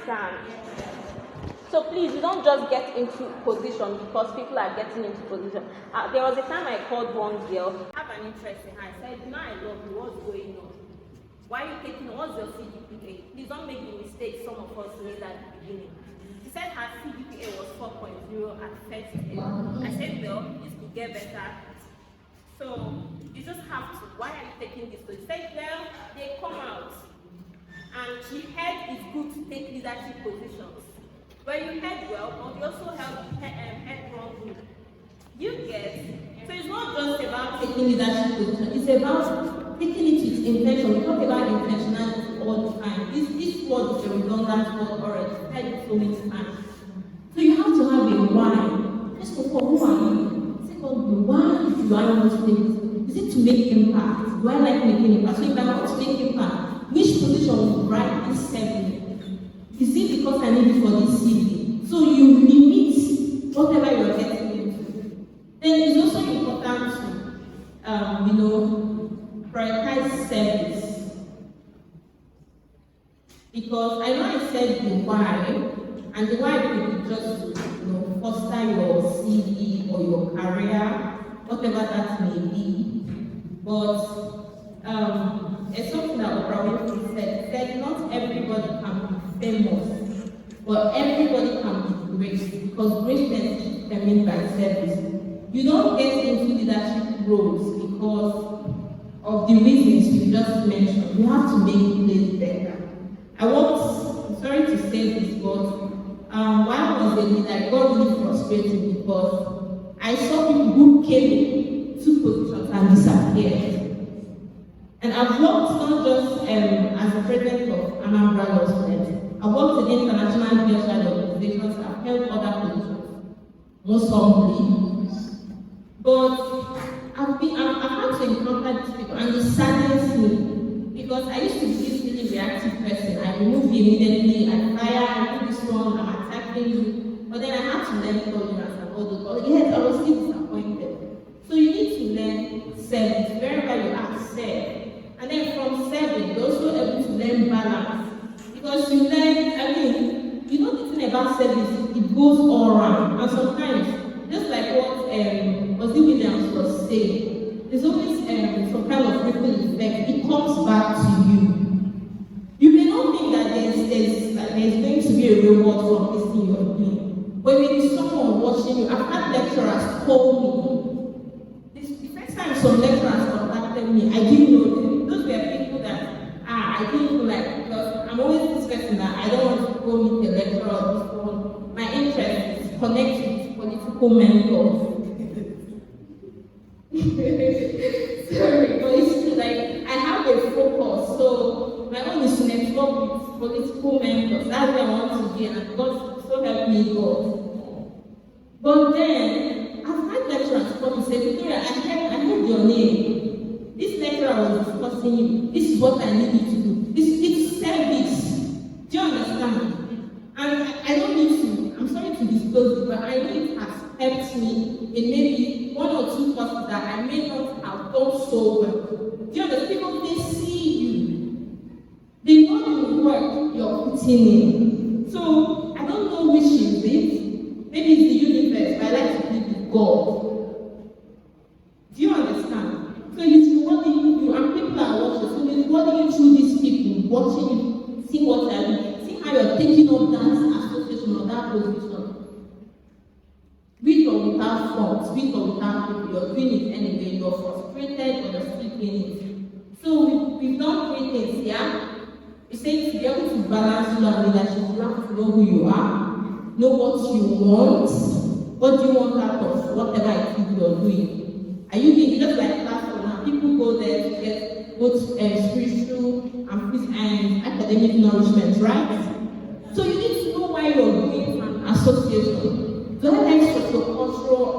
understand. So please, you don't just get into position because people are getting into position. There was a time I called one girl, I have an interest in her. I said, I love you, what's going on? Why are you taking, what's your CGPA? Please don't make the mistake some of us made at the beginning. She said her CGPA was 4.0 at first year. I said, well, this could get better. So you just have to, why are you taking this? So she said, well, they come out. And she heard it's good to take leadership positions. But you heard well, but you also heard wrong group. You get? So it's not just about taking leadership position, it's about taking it with intention. We talk about intentionality all the time. This word is a redundant word already. I've heard it so many times. So you have to have a why. First of all, who are you? Second, why do I want to take this? Is it to make impact? Do I like making impact? So if I want to make impact, which position will rightly serve me? Is it because I need it for this CV? So you limit whatever you're getting into. Then it's also important to, prioritize service. Because I know I said the why, and the why could be just to foster your CV or your career, whatever that may be. But it's something that Oprah Winfrey said, not everybody can be famous, but everybody can be great, because greatness is determined by service. You don't get into leadership roles because of the reasons you just mentioned. You have to make place better. I'm sorry to say this, but while I was a leader, I got really frustrated because I saw people who came to positions and disappeared. And I've worked not just as the president of Anambra Law Students. I've worked in international tertiary organizations. I've held other positions, most humbly. But I've had to encounter these people, and it saddens me because I used to be this really reactive person. I remove you immediately, I fire, I do this one, I'm attacking you. But then I had to learn tolerance and all those. But yes, I was still disappointed. So you need to learn service wherever you are, serve. And then from serving, you're also able to learn balance. Because you learn, the thing about service, it goes all around. And sometimes, just like what Ozzy Williams was saying, there's always some kind of ripple effect. It comes back to you. You may not think that there's going to be a reward from this thing you're doing. But when there's someone watching you, I've had lecturers call me. The first time some lecturers contacted me, I didn't know them. Those were people that I didn't like, because I'm always this person that I don't want to go meet a lecturer or this one. My interest is connecting with political mentors. Sorry, but it's true, like I have a focus, so my own is to network with political mentors. That's where I want to be, and God so help me God. But then I've had lecturers come and say, Victoria, I heard your name. This lecturer was discussing you. This is what I need you to do. It's service. Do you understand? And I don't need to, I'm sorry to disclose it, but I know it has helped me in maybe one or two courses that I may not have done so well. Do you understand? People, they see you. They know the work you're putting in. So I don't know which is it. Maybe it's the universe, but I like to believe with God. Do you understand? So it's rewarding you, and people are watching. So it's rewarding you through these people, watching you, see what they're doing, see how you're taking up that association or that position. With or without funds, with or without people, you're doing it anyway, you're frustrated, but you're still doing it. So we've done 3 things, yeah? We say to be able to balance your leadership, you have to know who you are, know what you want, what do you want out of whatever it is you're doing. Are you being just like classroom now? People go there to get both spiritual and academic nourishment, right? So you need to know why you're doing an association. Do I like sociocultural,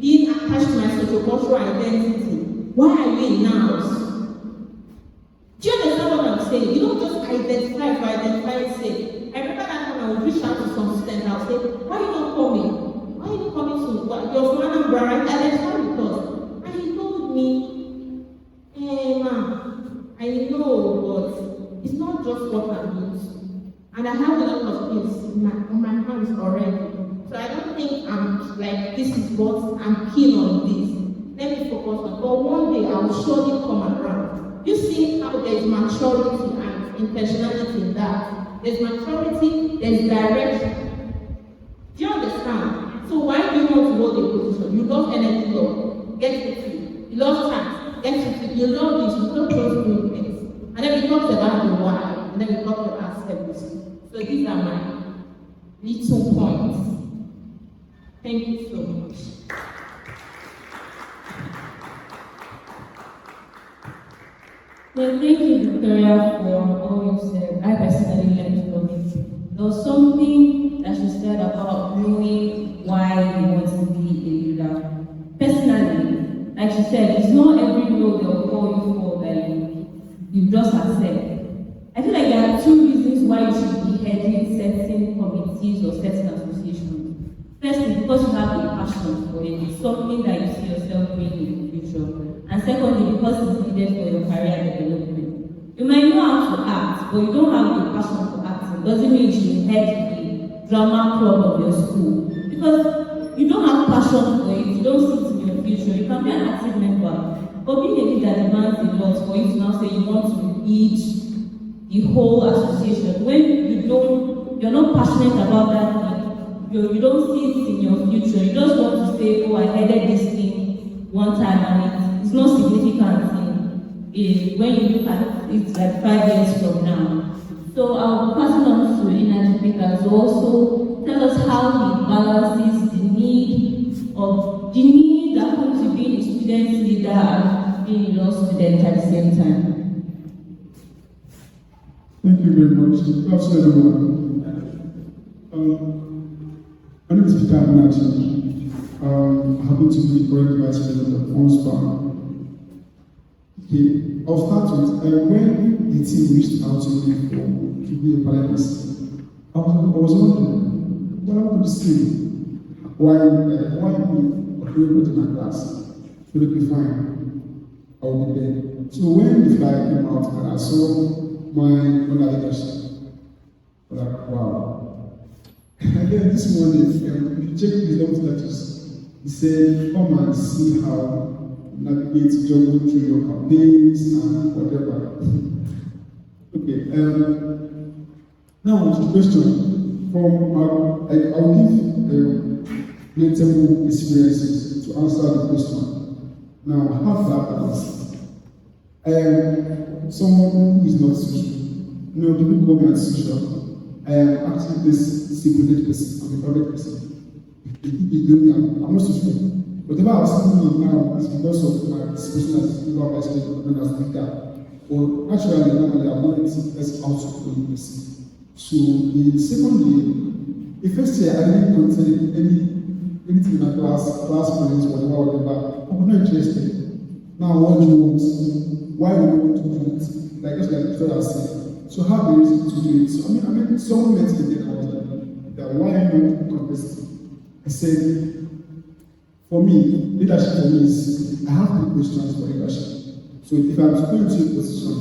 being attached to my sociocultural identity? Why are you in NOWS? Do you understand what I'm saying? You don't just identify for identify's sake. I remember that time I would reach out to some students, I would say, why are you not coming? Why are you not coming to what? You're from Anambra, right? Identify with us. And he told me, hey, ma'am, I know, but it's not just what I'm doing. and I have a lot of things on my hands already. So I don't think I'm like, this is what I'm keen on this. Let me focus on, but one day I will surely come around. You see how there's maturity and intentionality in that. There's maturity, there's direction. Do you understand? So why do you want to hold a position? You love energy law, get it. You love tax, get it. You love this, you love those good things. And then we talked about the why, and then we talked about service. So these are my little points. Thank you so much. Well, thank you, Victoria, for all you said. I personally learned from it. There was something that she said about knowing why you want to be a leader. Personally, like she said, it's not every role they'll call you for that you just accept. I feel like there are two reasons why you should be heading certain committees or certain associations. Firstly, because you have a passion for it, it's something that you see yourself doing in the future. And secondly, because it's needed for your career development. You might know how to act, but you don't have a passion for acting. Doesn't mean you should head the drama club of your school. Because you don't have passion for it, you don't see it in your future. You can be an active member, but being a leader demands a lot for you to now say you want to lead the whole association. When you're not passionate about that thing, you don't see it in your future. You just want to say, oh, I headed this thing one time and it's not significant when you look at it like 5 years from now. So I'll pass it on to Energy Picker to also tell us how he balances the need that comes to being a student leader and being a law student at the same time. Thank you very much. Good afternoon, everyone. My name is Peter Abinati. I happen to be the current vice president of ONSPA. Okay, I'll start with when the team reached out to me to be a panelist, I was wondering what I want to see. Why me operate in my class? So it'll be fine. I will be there. So when the flyer came out and I saw my leadership, I was like, wow. And then this morning, if you check his level status, he said, come and see how navigate juggle through your campaigns and whatever. Okay. Now to the question from I will give relatable experiences to answer the question. Now, how that is, someone who is not social. The people call me as social. I am actually this secluded person. I'm a private person. I'm not social. Whatever I'm saying now is because of my disposition as a legal vice president known as leader. Or actually, normally I'm not as outspoken person. So the second year, the first year I didn't contain anything in my class plans, whatever. I was not interested. Now what do you want? Why would you want to do it? Like just like Victoria said. So how there is to do it? So I mean someone met me then I was like, that why are you not contesting? I said, for me, leadership for me is I have 3 questions for leadership. So if I'm to go into a position,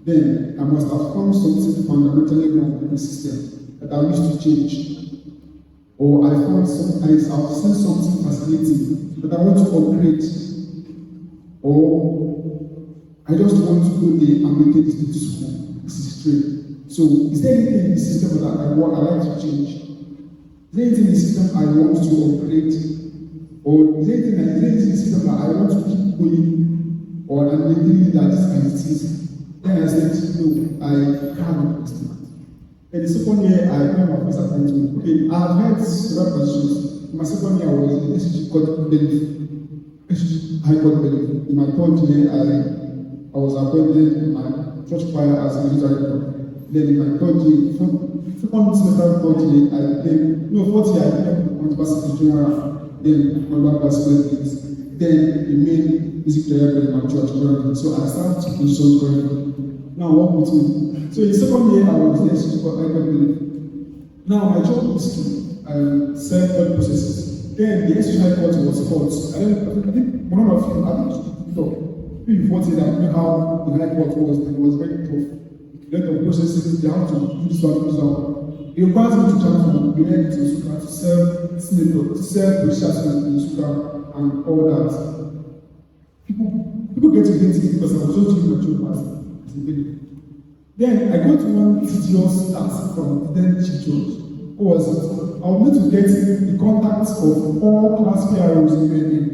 then I must have found something fundamentally wrong with the system that I wish to change. Or I've seen something fascinating that I want to upgrade. Or I just want to go there and maintain the status quo. This is straight. So is there anything in the system that I like to change? Is there anything in the system I want to upgrade? Or is there anything in the system that I want to keep going? Or I'm maintaining that this kind of things? Then I said, no, I can't understand. And the second year, I got my first appointment. Okay, I've had several positions. My second year was in SG Court Benefit. SG High Court Benefit. In my third year, I was appointed in my church choir as a military director. Then in my third year, second semester, fourth year, fourth year, I became the Pastor General. Then my Pastor President. Then the main music director in my church currently. So I started to position currently. Now work with me. So in the second year, I was there to support Now my job is to serve court processes. Then the SGI court was hot. I think one of you, I think you thought, before say that how the high court was very tough. lot of processes, they have to do this one, do this one. It requires me to jump from UNN to Suka to serve senator, to serve British in Suka and all that. People get to hate me because I was just doing my job as a baby. Then I got one tedious task from the then chief judge. What was it? I was meant to get the contacts of all class PROs in UNN.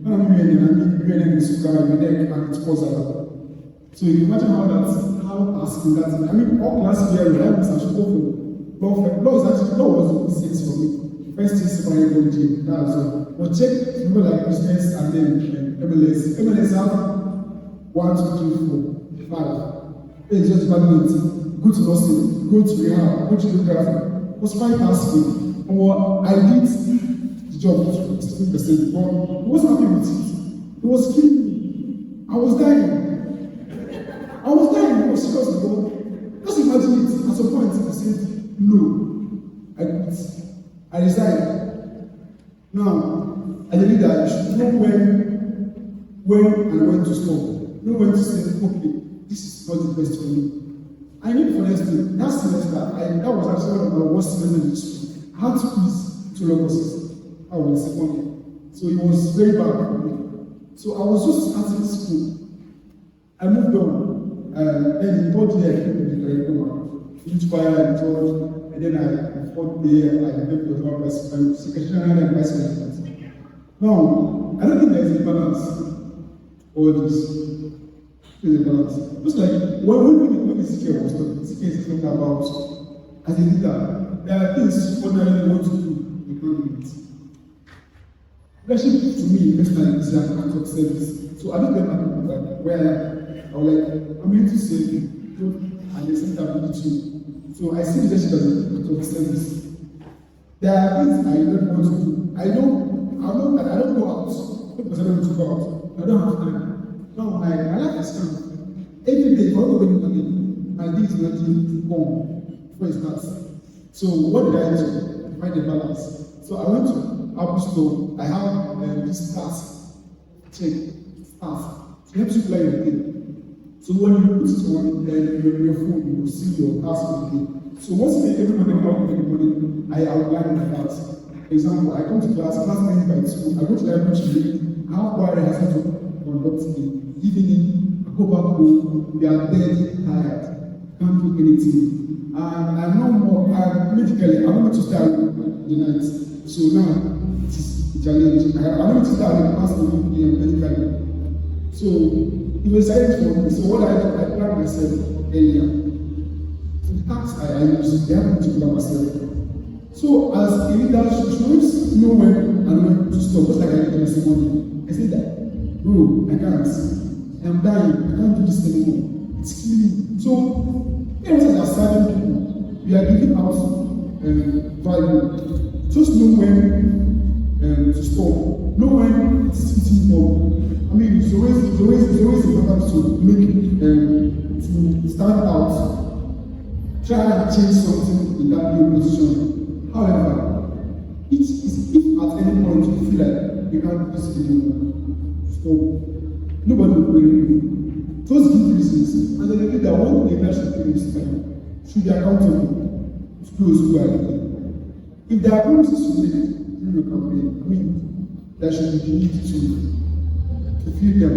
When I'm UNN, I mean UNN in Suka, UNN, and it was so you imagine how tasking that is. I mean, all class PROs, that means I should go for law. Law was the easiest for me. First thing, second year, college, that's all. But check people like business and then MLS. MLS have 1, 2, 3, 4, 5. It's just department. Go to nursing, go to rehab, go to geography. It was quite tasking. Or I did the job to 16%, but I wasn't happy with it. It was killing me. I was dying. It was serious, but just imagine it. At some point, I said, no, I quit. I resigned. Now, as a leader, you should know when to stop. Know when to say, okay, this is not the best for me. I knew for next thing, that semester, that was actually one of my worst semesters in school. I had to quiz 2 law courses. I was in second year. So it was very bad for me. So I was just starting school. I moved on. Then the 4th year, I came to the curriculum. Each choir and church, and then the 4th year, I became the secretarial and vice president. Now, I don't think there is a balance. All this. There's a balance. Just like when the CK was talking, CK is talking about as a leader, there are things ordinarily want to do, you can't do it. Leadership to me personally is like an act of service. So I don't get happy like where I was I'm here to serve you, and there's something I'm going to do. So I see leadership as an act of service. There are things I don't want to do. I don't go out. Because I don't want to go out. I don't have time. No, my life is kind of every day. If I don't go money, my day is not to come before it starts. So what did I do? Find a balance. So I went to Apple Store. I have this task. Check task. It helps you plan your day. So when you put it on your phone, you will see your task of the day. So once you make every morning, I outline my task. For example, I come to class ends by 2. I go to the library to read. How far I have to conduct the evening. I go back home. We are dead tired. Can't do anything. And I'm no more. Medically, I'm going to start the night. So now it is a challenge. I'm going to start the past medically. So it was silent for me. So what I planned myself earlier. So the tasks I use, they have to plan myself. So as a leader, you should know when and when to stop. Just like I did yesterday morning. I said that, bro, I can't. I'm dying. I can't do this anymore. It's killing me. So everyone are serving people. We are giving out value. Just know when to stop. Know when it's fitting up. I mean, it's always important to make to stand out, try and change something in that new position. However, if at any point you feel like you can't do this anymore, stop. Nobody will blame you. Just give reasons, and then the leader, one thing that should be accountable to those who are leading. If there are promises to make during your campaign, I mean, there should be the need to feel them.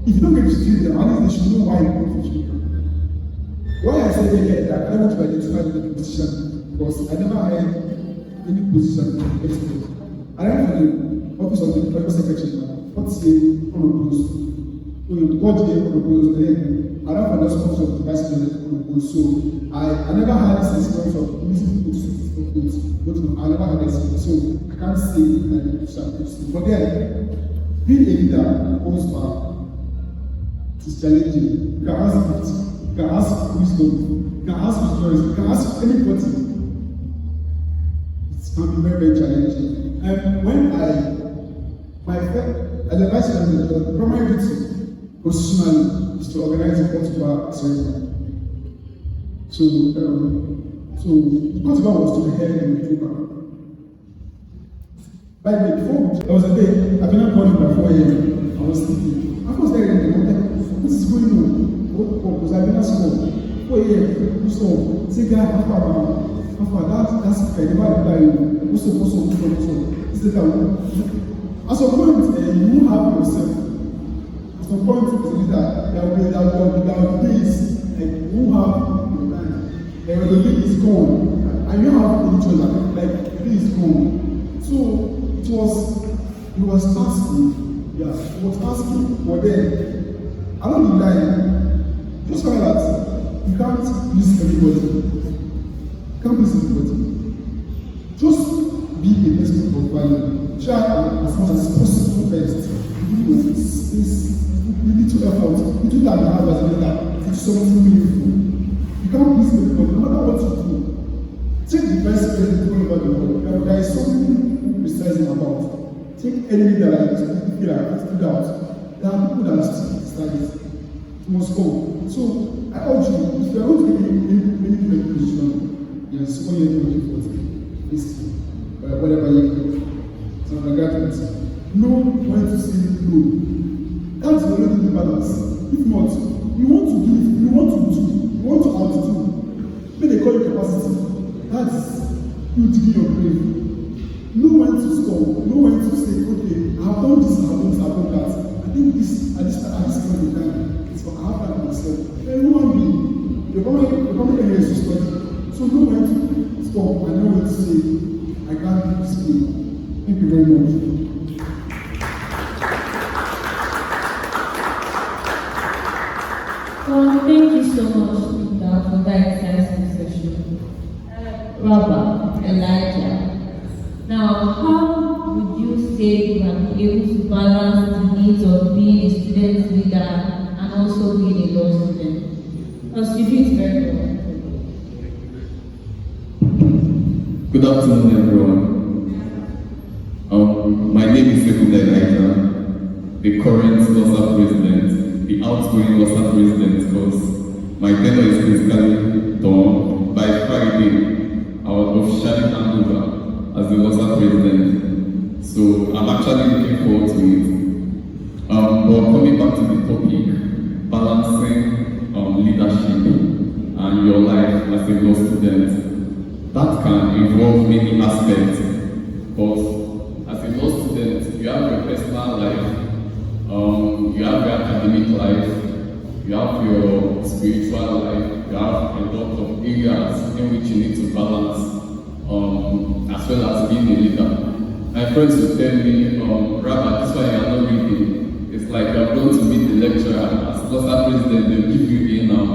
If you don't get to feel them, at least they should know why you want to feel them. Why I said earlier that I want to identify the position, because I never had any position in the first place. I ran for the office of the private secretary, what say unopposed. So you got here unopposed, then I ran for the office of the vice president unopposed. So I never had this experience of meeting people to I never had this experience. So I can't say that. But then, being a leader goes back. It is challenging. You can ask it. You can ask wisdom. You can ask rejoice. You can ask anybody. It can be very, very challenging. And when as a vice president, the primary duty constitutionally is to organize a cultivar ceremony. So the cultivar was to be held in October. By the way, before there was a day, I've been up morning by 4 a.m. I was thinking, I was there in the morning, what is going on? Because I've been at school Oh yeah, so say guy how far that's kind of like also. Is that at some point you have yourself. At some point there will be days like you have your time. The day is gone, and you have each other. Like the day is gone. So it was asking, but then along the line, just find that you can't please everybody. Just be a person of value. Try as much as possible best. You need to help out. You do that you have as a leader. It's something meaningful. You can't please everybody, no matter what you do. Take the best person to go about the world. There is something precisely about. Take any leader that you feel like stood out. There are people that are still criticized. It must go. So I urge you, if you are not taking any position, yes, what you're looking for, please, whatever you do, so graduates, know when to say no. That's the only balance. If not, you want to do, you want to outdo. When they call you capacity, that's you digging your grave. Know when to stop, know when to say, okay, I have done this, I have done that. I think this, at this point in time, it's for I have that myself. Everyone being, you're coming areas to study. So know when to stop and know when to say, I can't do this way. Thank you very much. Well, thank you so much, Peter, for that exciting session. Robert, Elijah. Now, how would you say you have been able to balance the needs of being a student leader and also being a law student? Because you feel very well. Good afternoon, everyone. My name is Elijah, the current LOSA president, the outgoing LOSA president, because my tenure is basically done. By Friday, I will officially hand over as the LOSA president. So I'm actually looking forward to it. But coming back to the topic, balancing leadership and your life as a law student, that can involve many aspects. But as a law student, you have your personal life, you have your academic life, you have your spiritual life, you have a lot of areas in which you need to balance, as well as being a leader. My friends will tell me, Rabbi, this is why you are not reading. It's like you're going to meet the lecturer, as LOSA president, they'll give you in now.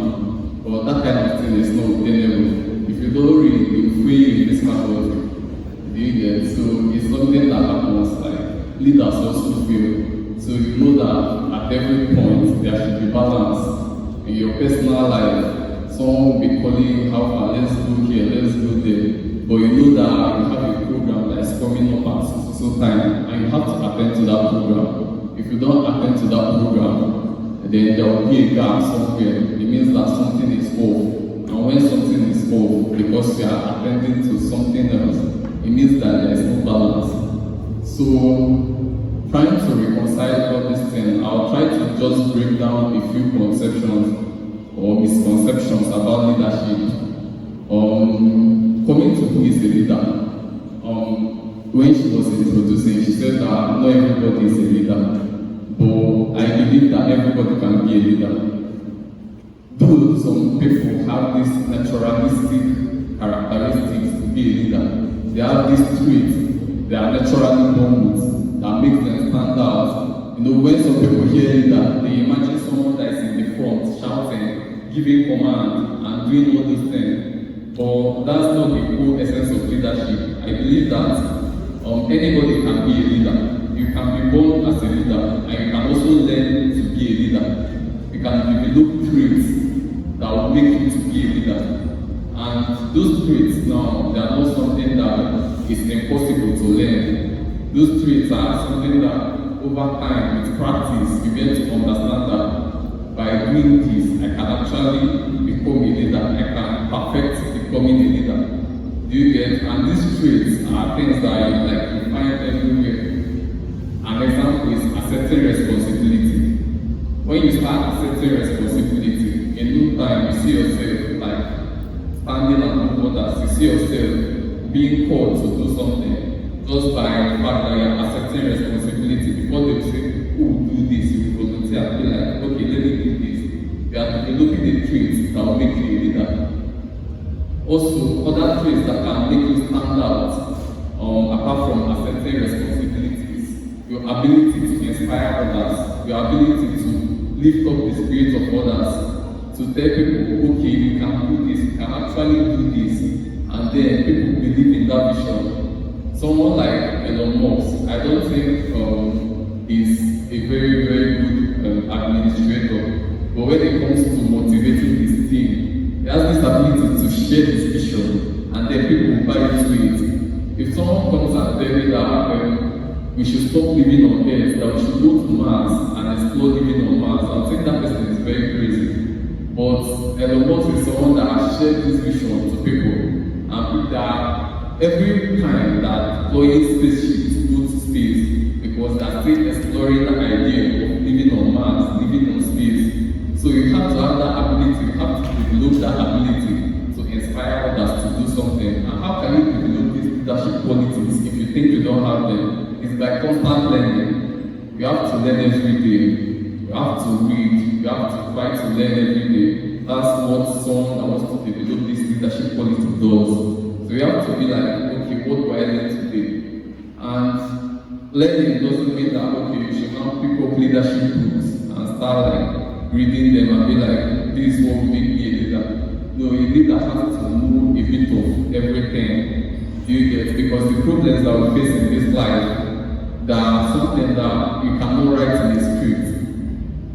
But that kind of thing is not obtainable. If you don't read, you'll fail in this faculty. Do you get? So it's something that happens, like leaders also fail. So you know that at every point there should be balance in your personal life. Someone will be calling you, how far, let's go here, let's go there. But you know that you have a program that is coming up at so time, and you have to attend to that program. If you don't attend to that program, then there will be a gap somewhere. It means that something is off. And when something is off, because you are attending to something else, it means that there is no balance. So, trying to reconcile all these things, I'll try to just break down a few conceptions or misconceptions about leadership. Coming to who is a leader. When she was introducing, she said that not everybody is a leader. But I believe that everybody can be a leader. Though some people have this naturalistic characteristics to be a leader, they have these traits they are naturally born with that makes them stand out. You know, when some people hear leader, they imagine someone that is in the front shouting, giving command, and doing all these things. But that's not the core essence of leadership. I believe that anybody can be a leader. You can be born as a leader, and you can also learn to be a leader. You can develop traits that will make you to be a leader. And those traits now, they are not something that is impossible to learn. Those traits are something that over time, with practice, you get to understand that by doing this, I can actually become a leader. I can perfect becoming a leader. Do you get? And these traits are things that you find everywhere. An example is accepting responsibility. When you start accepting responsibility, in no time you see yourself standing above others. You see yourself being called to do something just by the fact that you're accepting responsibility. Before they say, oh, do this, you volunteer, be like, okay, let me do this. You are developing the traits that will make you a leader. Also, other traits that can make you stand out, apart from accepting responsibilities, your ability to inspire others, your ability to lift up the spirit of others, to tell people, okay, you can do this, you can actually do this, and then people believe in that vision. Someone like Elon Musk, I don't think is a very, very good administrator, but when it comes to motivating his team, he has this ability to share his vision, and then people will buy into it. If someone comes and tells me that we should stop living on Earth, that we should go to Mars and explore living on Mars, I think that person is very crazy. But Elon Musk is someone that has shared this vision to people, and that every time that deploying spaceships to go to space, because they are still exploring the idea of living on Mars, living on space. So you have to have that ability, you have to develop that ability to inspire others to do something. And how can you develop these leadership qualities if you think you don't have them? It's by constant learning. You have to learn every day. You have to read. You have to try to learn every day. That's what someone that wants to develop this leadership quality does. So you have to be like, okay, what do I learn today? And learning doesn't mean that, okay, you should now pick up leadership books and start like reading them and be like, this is what will make me a leader. No, a leader has to know a bit of everything you get, because the problems that we face in this life, there are something that you cannot write in the script.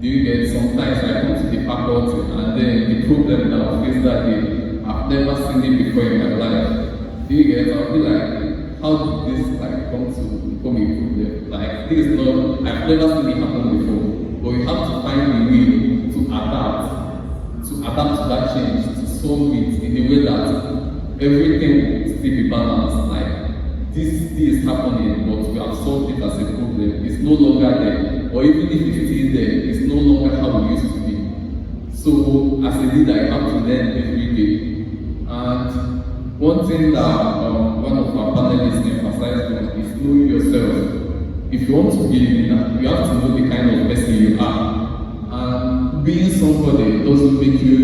Do you get? Sometimes I come to the faculty and then the problem that I face that day, I've never seen it before in my life. Do you get? I'll be like, how did this like come to become a problem? Like this is not, I've never seen it happen before. But you have to find a way to adapt to that change, to solve it in a way that everything will still be balanced. Like this is happening, but we have solved it as a problem. It's no longer there, or even if it's still there, it's no longer how it used to be. So as a leader, you have to learn every day. And one thing that one of our panelists emphasized on is knowing yourself. If you want to be a leader, you have to know the kind of person you are. And being somebody doesn't make you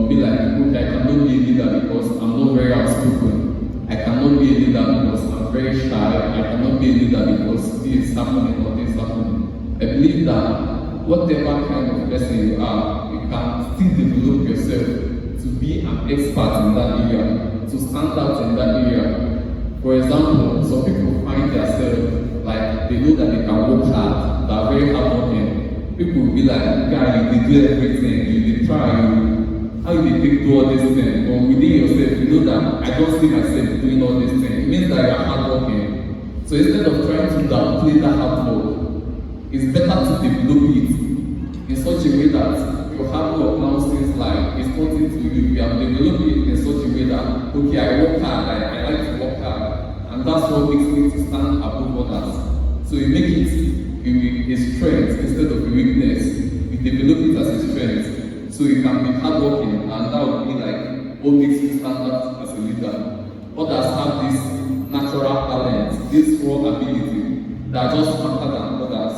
be like, okay, I cannot be a leader because I'm not very outspoken. I cannot be a leader because I'm very shy. I cannot be a leader because this is happening or this is happening. I believe that whatever kind of person you are, you can still develop yourself to be an expert in that area, to stand out in that area. For example, some people find themselves like they know that they can work hard, they are very hardworking. People will be like, guy, you do everything, you try, how you do all these things. But within yourself, you know that I don't see myself doing all these things. It means that you are hardworking. So instead of trying to downplay that hard work, it's better to develop it in such a way that your hard work now seems like it's nothing to you. You have developed it in such a way that, okay, I work hard, I like to work hard. And that's what makes me to stand above others. So you make it a strength instead of a weakness. You develop it as a strength. So you can be hardworking, and that would be like what makes you stand out as a leader. Others have this natural talent, this raw ability that are just smarter than others.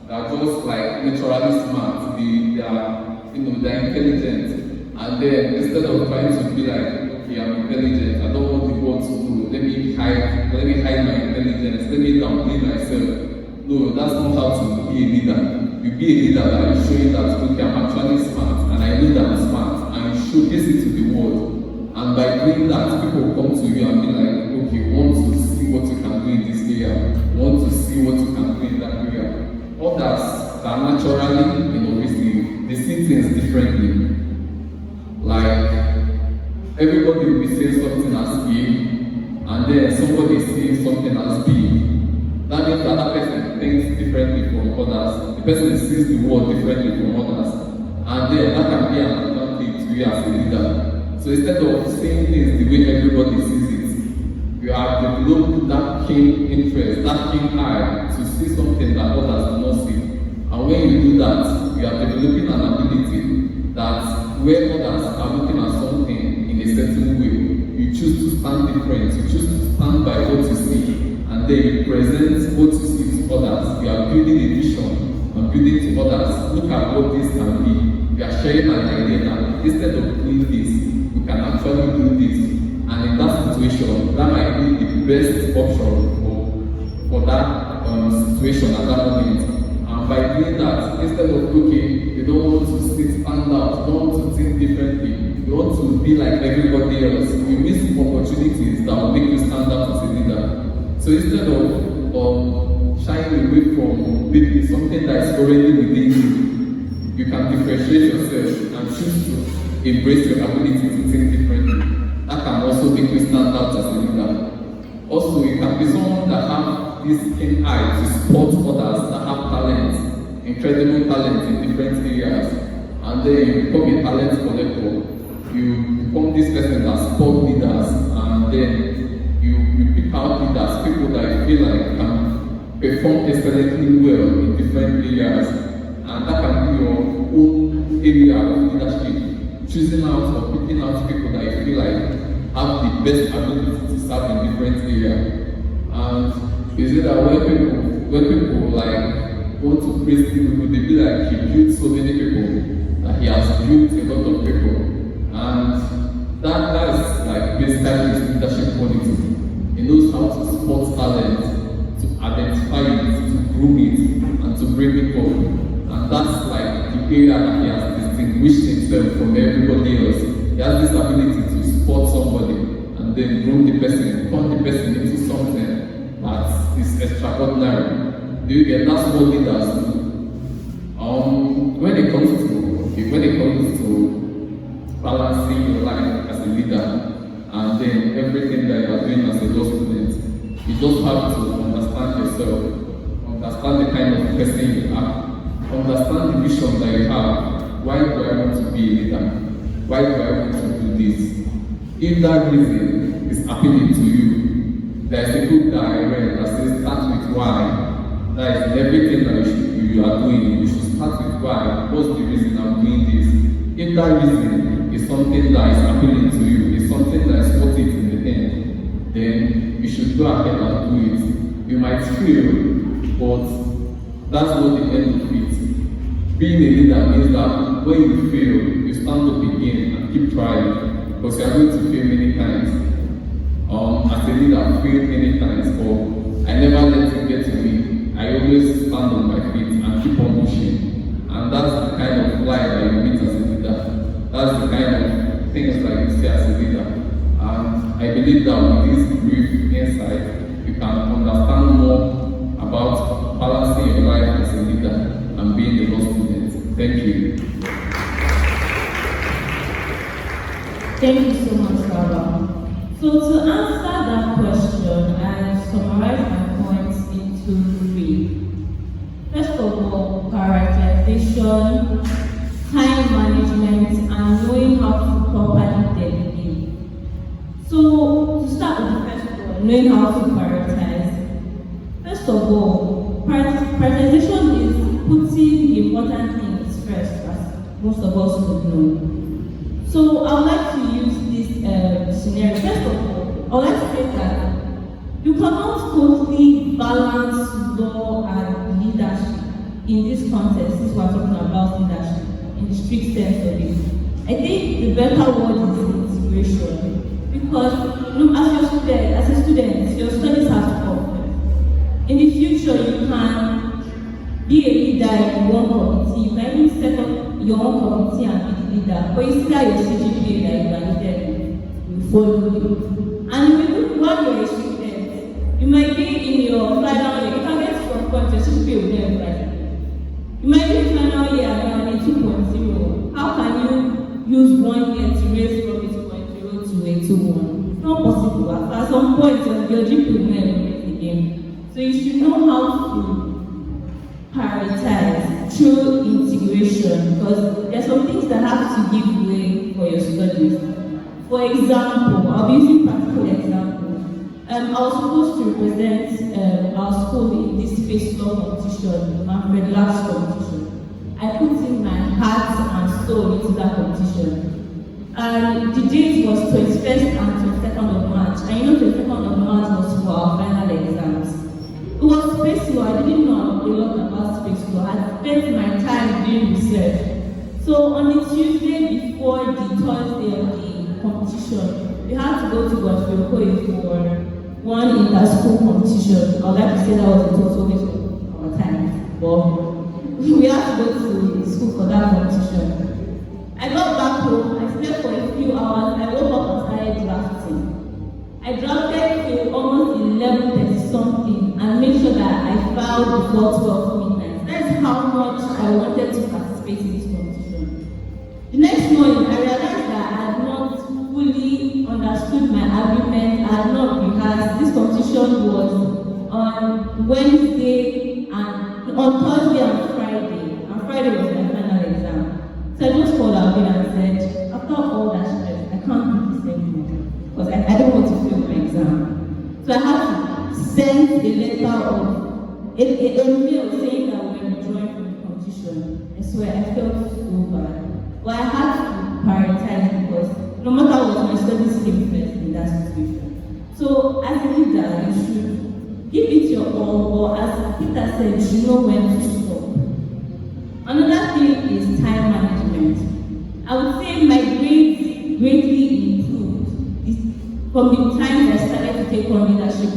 They are just like naturally smart. They're intelligent. And then instead of trying to be like, okay, I'm intelligent, I don't want the world to know. Let me hide my intelligence, let me downplay myself. No, that's not how to be a leader. You be a leader that is showing that, okay, I'm actually smart, and I know that I'm smart, and you showcase it to the world. And by doing that, people will come to you and be like, okay, want to see what you can do in this area, want to see what you can do in that area. Others that are naturally, they see things differently. Like, everybody will be saying something as A, and then somebody is saying something as B. That means that that person thinks differently from others. The person sees the world differently from others. And then that can be an advantage to you as a leader. So instead of seeing things the way everybody sees it, you have developed that keen interest, that keen eye to see something that others do not see. And when you do that, you are developing an ability that where others are looking at something in a certain way, different. You choose to stand by what you see, and then you present what you see to others. You are building a vision and building to others. Look at what this can be. You are sharing an idea that instead of doing this, we can actually do this. And in that situation, that might be the best option for that situation at that moment. And by doing that, instead of okay, you don't want to stand out, you don't want to think differently, you want to be like everybody else, you miss opportunities that will make you stand out as a leader. So instead of shying away from maybe something that is already within you, you can differentiate yourself and choose to embrace your ability to think differently. That can also make you stand out as a leader. Also, you can be someone that have this keen eye to support others that have talent, incredible talent in different areas, and then you become a talent collector. You become this person that support leaders, and then you pick out leaders, people that you feel like can perform excellently well in different areas, and that can be your own area of leadership. Choosing out or picking out people that you feel like have the best ability to serve in different areas. And is it that when people like want to praise people, they be like, he built so many people, that he has built a lot of people. And that's like basically his leadership quality. He knows how to spot talent, to identify it, to groom it, and to bring it up. And that's like the area that he has distinguished himself from everybody else. He has this ability to spot somebody and then groom the person, turn the person into something that is extraordinary. Do you get? That's what leaders do. When it comes to balancing your life as a leader and then everything that you are doing as a law student, you just have to understand yourself, understand the kind of person you are, understand the vision that you have. Why do I want to be a leader? Why do I want to do this? If that reason is appealing to you, there's a book that I read that says start with why. That is everything that you are doing. You should start with why. What's the reason I'm doing this? If that reason is something that is appealing to you, is something that is worth it in the end, then you should go ahead and do it. You might fail, but that's not the end of it. Being a leader means that when you fail, you stand up again and keep trying, because you are going to fail many times. As a leader, I've failed many times, but I never let it get to me. I always stand on my feet and keep on pushing. And that's the kind of life that you meet as a leader. That's the kind of things that you see as a leader. And I believe that with this brief insight, you can understand more about balancing your life as a leader and being a law student. Thank you. Thank you so much, Baba. So to answer that question, I summarize my points into 3. First of all, prioritization, time management, and knowing how to properly delegate. So to start with the first one, knowing how to prioritize. First of all, prioritization is putting the important things first, as most of us would know. So I would like to use this scenario. First of all, I would like to say that you cannot totally balance law and leadership in this context, since we're talking about leadership in the strict sense of it. I think the better word is integration, because as a student, your studies have to come first. In the future, you can be a leader in one committee. You can even set up your own committee and be the leader, but you see that your CGPA that you are leading will follow you. And while you're a student, you might be in your final year. You can get to a point your CGPA will never rise. You might be in final year and you're in 2.0. How can you use 1 year to raise from a 2.0 to a 2.1? It's not possible. At some point, your GPA will never raise again. So you should know how to prioritize through integration, because there are some things that have to give way for your studies. For example, I'll be using practical example. I was supposed to represent our school in this face law competition, Manfred Labs competition. I put in my heart and soul into that competition. And the date was 21st and 22nd of March. And So on the Tuesday before the Thursday of the competition, we had to go to Guatemala for one inter-school competition. I would like to say that was a total waste of our time, but we had to go to the school for that competition. I got back home, I slept for a few hours, I woke up and started drafting. I drafted till almost 11:30 something and made sure that I filed before 12 midnight. That's how much I wanted to participate in this competition. The next morning, I realized that I had not fully understood my argument, I had not rehearsed. This competition was on Wednesday and on Thursday and Friday was my final exam. So I just called out and said, after all that stress, I can't do this anymore because I don't want to fail my exam. So I had to send a letter of a mail saying that we were withdrawing from the competition. I swear I felt so bad. But I had to prioritize because no matter what, my studies came first in that situation. So as a leader, you should give it your all, or as Peter said, you should know when to stop. Another thing is time management. I would say my grades greatly improved from the time I started to take on leadership.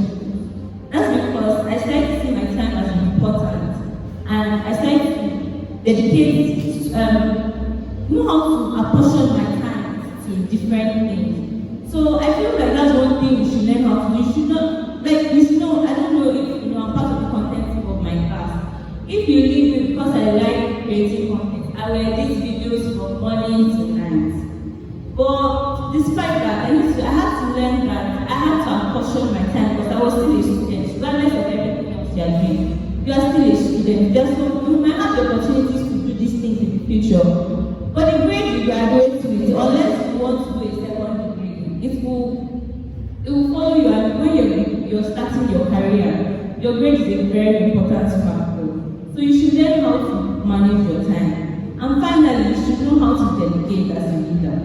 That's because I started to see my time as important, and I started to dedicate, know how to apportion my time to different things. So I feel like that's one thing we should learn how to do. You should not, like, you should know, I don't know if I'm part of the content team of my class. If you leave me because I like creating content, I will edit videos from morning to night. But despite that, I had to learn that I had to apportion my time because I was still a student, regardless of everything else you are doing. You are still a student. You might have the opportunities to do these things in the future. But the grade you graduate with, unless you want to do a second degree, it will follow you, and when you're starting your career, your grade is a very important factor. So you should learn how to manage your time. And finally, you should know how to delegate as a leader.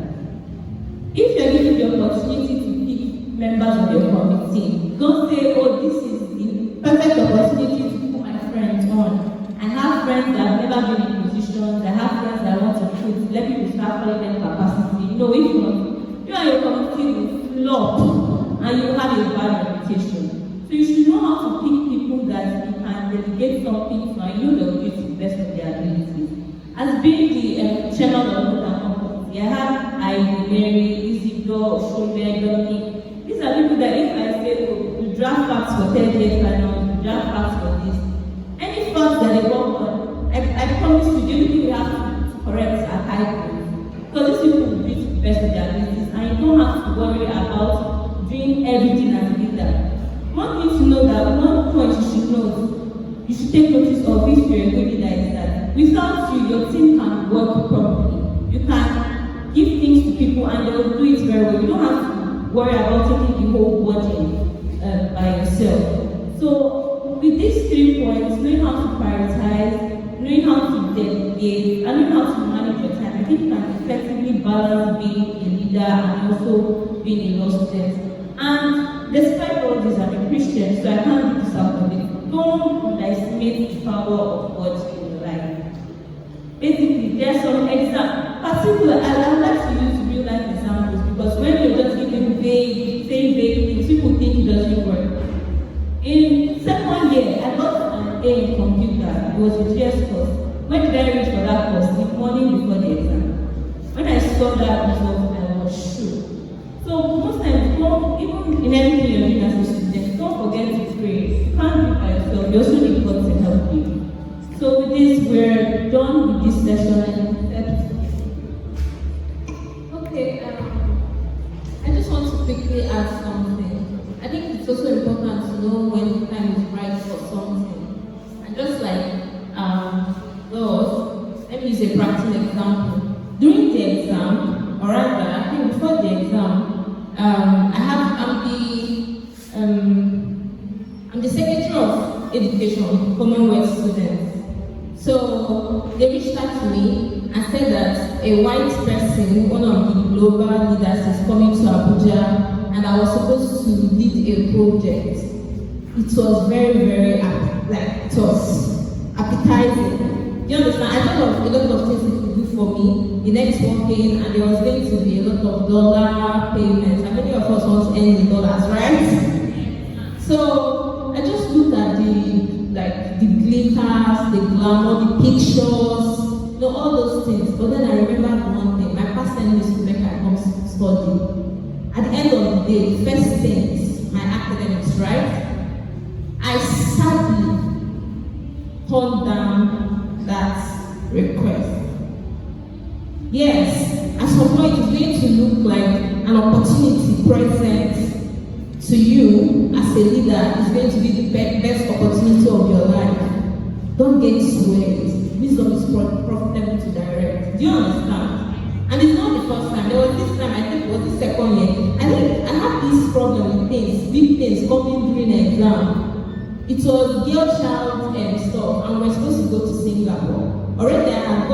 If you're given the opportunity to pick members of your committee, don't say, oh, this is the perfect opportunity to put my friends on. I have friends that have never been in positions, I have friends that want to put, let people start calling them capacity. No, if not, you and your committee will flop and you will have a bad reputation. So you should know how to pick people that you can delegate something to, and you know they'll do it to the best of their abilities. As being the chairman of the committee, I have Mary, Isidore, Shulbe, Daunting. These are people that if I say, oh, we draft facts for 10 years finals, we draft facts for this. Any facts that they work on, I promise you, the only thing we have to correct are typos. Because these people will do it to the best of their abilities, and you don't have to worry about doing everything as a leader. One thing to know that one point you should know, you should take notice of if you're a good leader is that without you, your team can work properly. You can give things to people and they will do it very well. You don't have to worry about taking the whole budget by yourself. So with these 3 points, knowing how to prioritize, knowing how to delegate, and knowing how to manage your time, I think you can effectively balance being a leader and also being a law student. And despite all this, I'm a Christian, so I can't do this out of it. Don't underestimate the power of God in your life. Basically, there are some examples. Particularly, I would like to use real life examples because when you're just giving saying vague things, people think it doesn't work. In second year, I got an A in computer. It was a GS course. When did I read for that course? The morning before the exam. When I saw that result, I was shocked. So most times, even in anything you're doing as a student, don't forget to pray. You can't do it by yourself. You also need God to help you. So with this, we're done with this session. Okay, I just want to quickly add something. I think it's also important to know when the time is right for something. And just like those, let me use a practical example. During the exam, or rather, I think before the exam, I'm the Secretary of Education of Commonwealth Students. So they reached out to me and said that a white person, one of the global leaders, is coming to Abuja, and I was supposed to lead a project. It was very, very it was appetizing. You understand? I thought of a lot of things we could do for me, the next working, and there was going to be a lot of dollar payments. And many of us want to earn in dollars, right? So I just looked at the glitters, the glamour, the pictures, all those things. But then I remembered one thing. My pastor used to make I come study. At the end of the day, first things, my academics, right? I sadly turned down that request. Yes, at some point it's going to look like an opportunity present to you as a leader. It's going to be the best opportunity of your life. Don't get swayed. Wisdom is profitable to direct. Do you understand? And it's not the first time. There was this time, I think it was the second year. I think I had this problem with things, big things coming during an exam. It was girl child and stuff, and we were supposed to go to Singapore. Already I had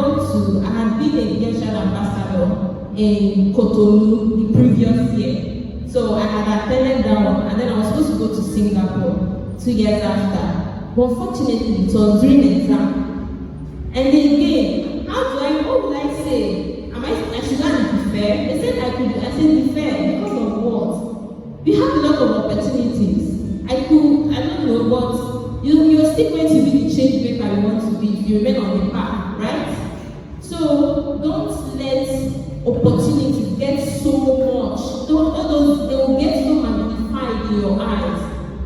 been a girl child ambassador in Cotonou the previous year. So I had attended that one, and then I was supposed to go to Singapore 2 years after. But unfortunately, it was during the exam. And again, what would I say? I should not be fair. They said I said be fair because of what? We have a lot of opportunities. I don't know, but you're still going to be the change maker you want to be if you remain on the path, right? So don't let opportunities get so much. They will get so magnified in your eyes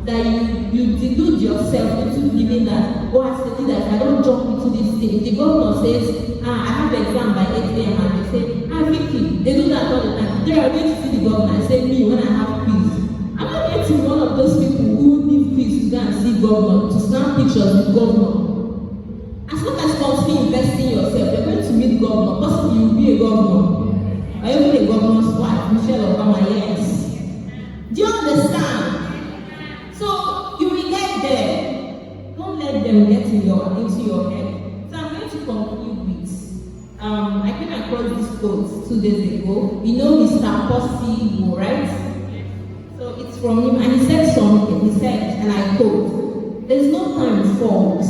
that you delude yourself into believing that, as a leader, if I don't jump into this thing, the governor says, I have an exam by 8 a.m. and they say, Vicky, they do that all the time. They are going to see the governor and say, me, when I have quiz. I'm not getting one of those people who need quiz to go and see governor, to snap pictures with governor. As long as you continue investing in yourself, you're going to meet governor. Possibly you'll be a governor. Or even a governor's wife, Michelle Obama, yes. Do you understand? So you will get there. Don't let them get into your head. So I'm going to conclude with I came across this quote 2 days ago. You know Mr. Percy, right? So it's from him, and he said something. He said, and I quote, "There's no time for us.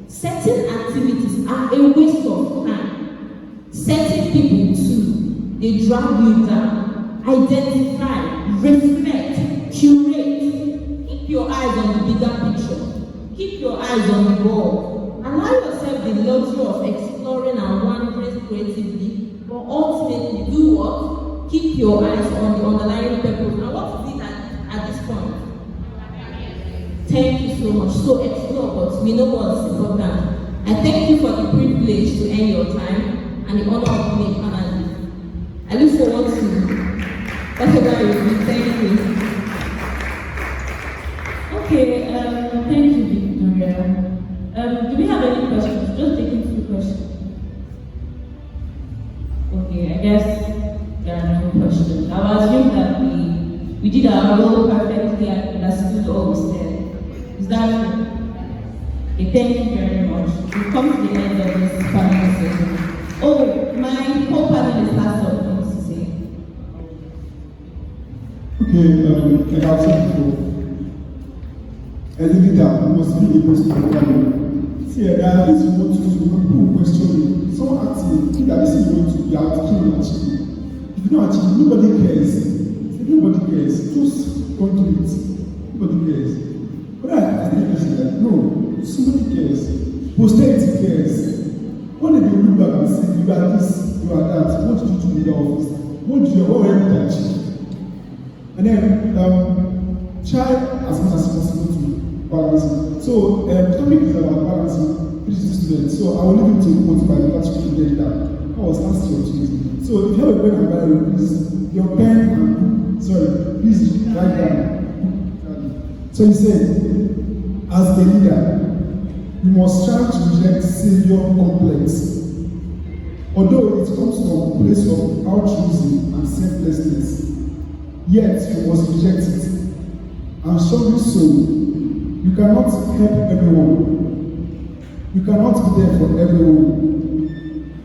Certain activities are a waste of time. Certain people too, they drag you down. Identify, reflect, curate. Keep your eyes on the bigger picture. Keep your eyes on the ball. Allow yourself the luxury of exploring and wandering creatively, but ultimately do what? Keep your eyes on the underlying purpose. And what is it at this point? Thank you so much. So explore, but we know what's important. I thank you for the privilege to end your time and the honor of being a panelist. I look forward to whatever you do. Thank you. Okay, thank you, Victoria. Do we have any questions? Just taking 2 questions. Okay, I guess there are no questions. I will assume that we did our role perfectly and understood all we said. Is that true? Okay, thank you very much. We've come to the end of this panel session. Oh, my co-panelist has something to say. Okay, like I've said before, as a leader, you must be able to perform. See, there are things you want to do, people question you. Someone asks you, that this is you want to be out, you will achieve. If you don't achieve, nobody cares. If nobody cares, just don't do it. Nobody cares. But I think this is like, no, somebody cares. Posterity cares. One day they will look back and say, you are this, you are that. What did you do in your office? What were you able to achieve? And then, try as much as possible to balancing. So, the topic is about balancing PhD students. So, I will leave it to quote by the last student that I was asked to opportunity. So, if you have a pen and Bible, please, your pen and please write down. So, he said, as a leader, you must strive to reject savior complex. Although it comes from a place of altruism and selflessness, yet you must reject it. And surely so, you cannot help everyone. You cannot be there for everyone.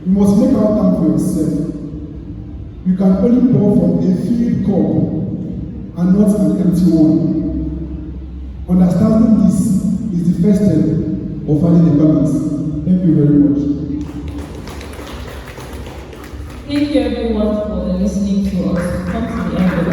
You must make out time for yourself. You can only pour from a filled cup and not an empty one. Understanding this is the first step of finding a balance. Thank you very much. Thank you everyone for listening to us. Come to the end of